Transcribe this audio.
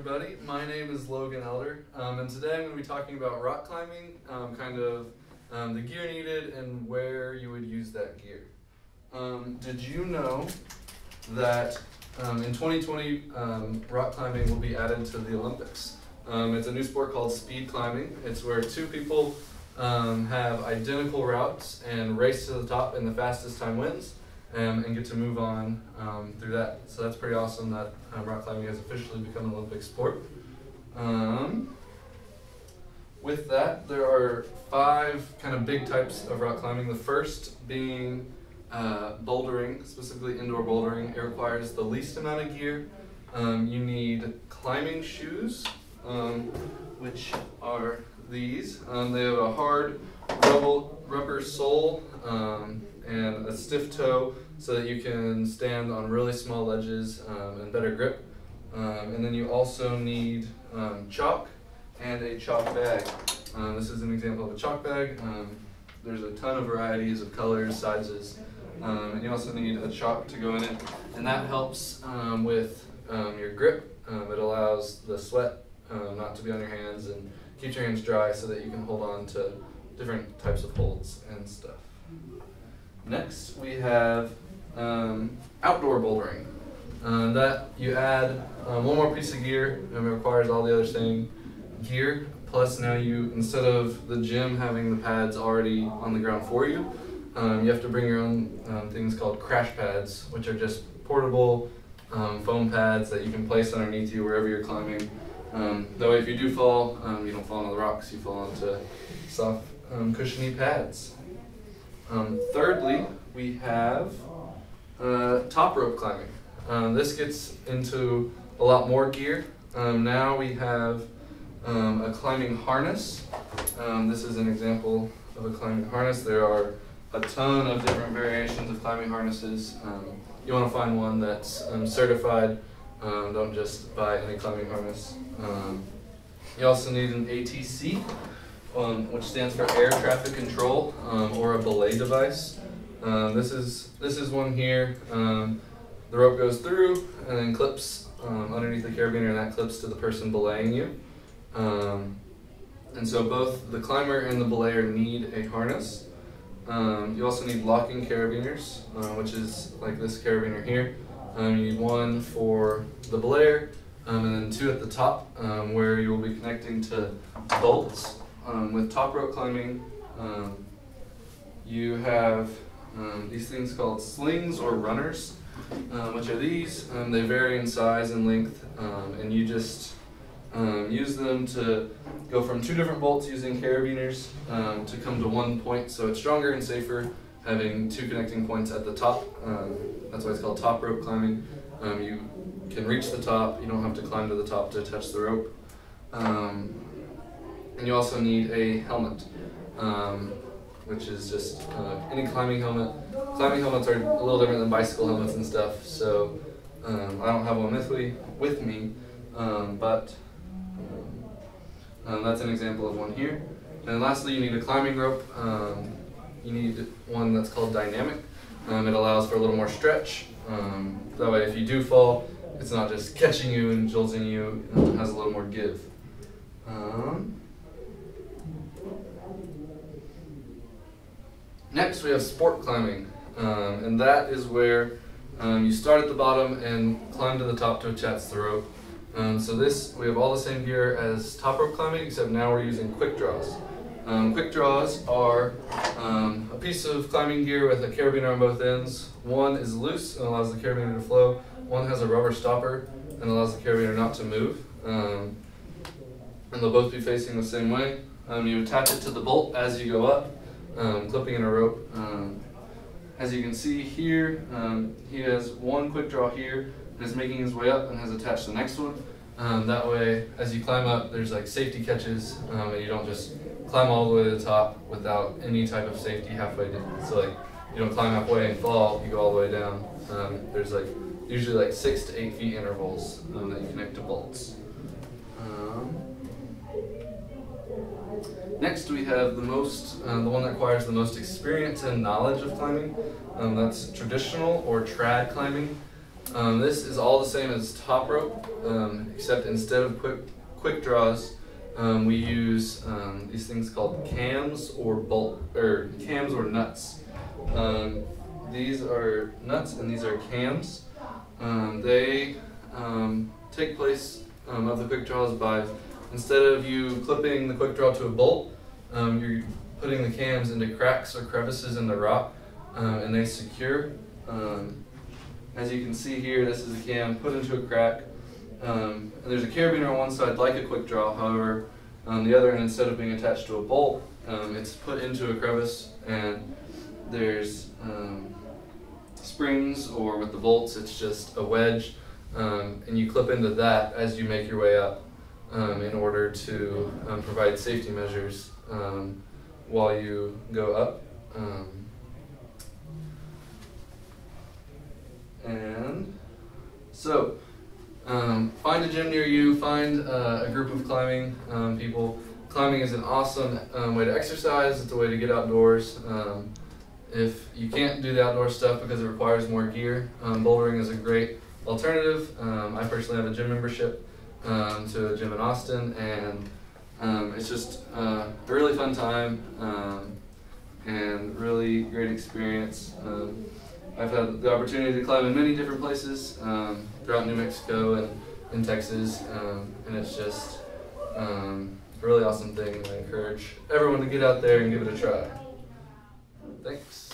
everybody. My name is Logan Elder, and today I'm going to be talking about rock climbing, the gear needed and where you would use that gear. Did you know that in 2020 rock climbing will be added to the Olympics? It's a new sport called speed climbing. It's where two people have identical routes and race to the top, and the fastest time wins. And get to move on through that. So that's pretty awesome that rock climbing has officially become an Olympic sport. With that, there are 5 kind of big types of rock climbing. The first being bouldering, specifically indoor bouldering. It requires the least amount of gear. You need climbing shoes, which are these. They have a hard rubber sole and a stiff toe so that you can stand on really small ledges and better grip. And then you also need chalk and a chalk bag. This is an example of a chalk bag. There's a ton of varieties of colors, sizes, and you also need a chalk to go in it. And that helps with your grip. It allows the sweat not to be on your hands and keeps your hands dry so that you can hold on to different types of holds and stuff. Next, we have outdoor bouldering. That you add one more piece of gear, and it requires all the other same gear. Plus, now you, instead of the gym having the pads already on the ground for you, you have to bring your own things called crash pads, which are just portable foam pads that you can place underneath you wherever you're climbing. That way, if you do fall, you don't fall onto the rocks, you fall onto soft, cushiony pads. Thirdly, we have top rope climbing. This gets into a lot more gear. Now we have a climbing harness. This is an example of a climbing harness. There are a ton of different variations of climbing harnesses. You want to find one that's certified. Don't just buy any climbing harness. You also need an ATC, which stands for air traffic control, or a belay device. This is one here. The rope goes through and then clips underneath the carabiner, and that clips to the person belaying you. And so both the climber and the belayer need a harness. You also need locking carabiners, which is like this carabiner here. You need one for the belayer, and then 2 at the top, where you will be connecting to bolts. With top rope climbing, you have these things called slings or runners, which are these. They vary in size and length, and you just use them to go from 2 different bolts using carabiners to come to one point, so it's stronger and safer having 2 connecting points at the top. That's why it's called top rope climbing. You can reach the top, you don't have to climb to the top to touch the rope. And you also need a helmet, which is just any climbing helmet. Climbing helmets are a little different than bicycle helmets and stuff, so I don't have one with me, but that's an example of one here. And lastly, you need a climbing rope. You need one that's called dynamic. It allows for a little more stretch. That way, if you do fall, it's not just catching you and jolting you. It has a little more give. Next, we have sport climbing, and that is where you start at the bottom and climb to the top to attach the rope. So we have all the same gear as top rope climbing, except now we're using quick draws. Quick draws are a piece of climbing gear with a carabiner on both ends. One is loose and allows the carabiner to flow. One has a rubber stopper and allows the carabiner not to move. And they'll both be facing the same way. You attach it to the bolt as you go up, clipping in a rope. As you can see here, he has one quick draw here and is making his way up and has attached the next one. That way, as you climb up, there's like safety catches, and you don't just climb all the way to the top without any type of safety halfway down. So like, you don't climb halfway and fall, you go all the way down. There's like usually like 6 to 8 feet intervals that you connect to bolts. Next, we have the one that requires the most experience and knowledge of climbing. That's traditional or trad climbing. This is all the same as top rope, except instead of quick draws, we use these things called cams or cams or nuts. These are nuts and these are cams. They take place of the quick draws by, instead of you clipping the quick draw to a bolt, you're putting the cams into cracks or crevices in the rock, and they secure. As you can see here, this is a cam put into a crack. And there's a carabiner on one side like a quick draw, however, on the other end, instead of being attached to a bolt, it's put into a crevice, and there's springs, or with the bolts it's just a wedge, and you clip into that as you make your way up in order to provide safety measures while you go up. And so, find a gym near you, find a group of climbing people. Climbing is an awesome way to exercise, it's a way to get outdoors. If you can't do the outdoor stuff because it requires more gear, bouldering is a great alternative. I personally have a gym membership to a gym in Austin, and it's just a really fun time and really great experience. I've had the opportunity to climb in many different places throughout New Mexico and in Texas, and it's just a really awesome thing, and I encourage everyone to get out there and give it a try. Thanks.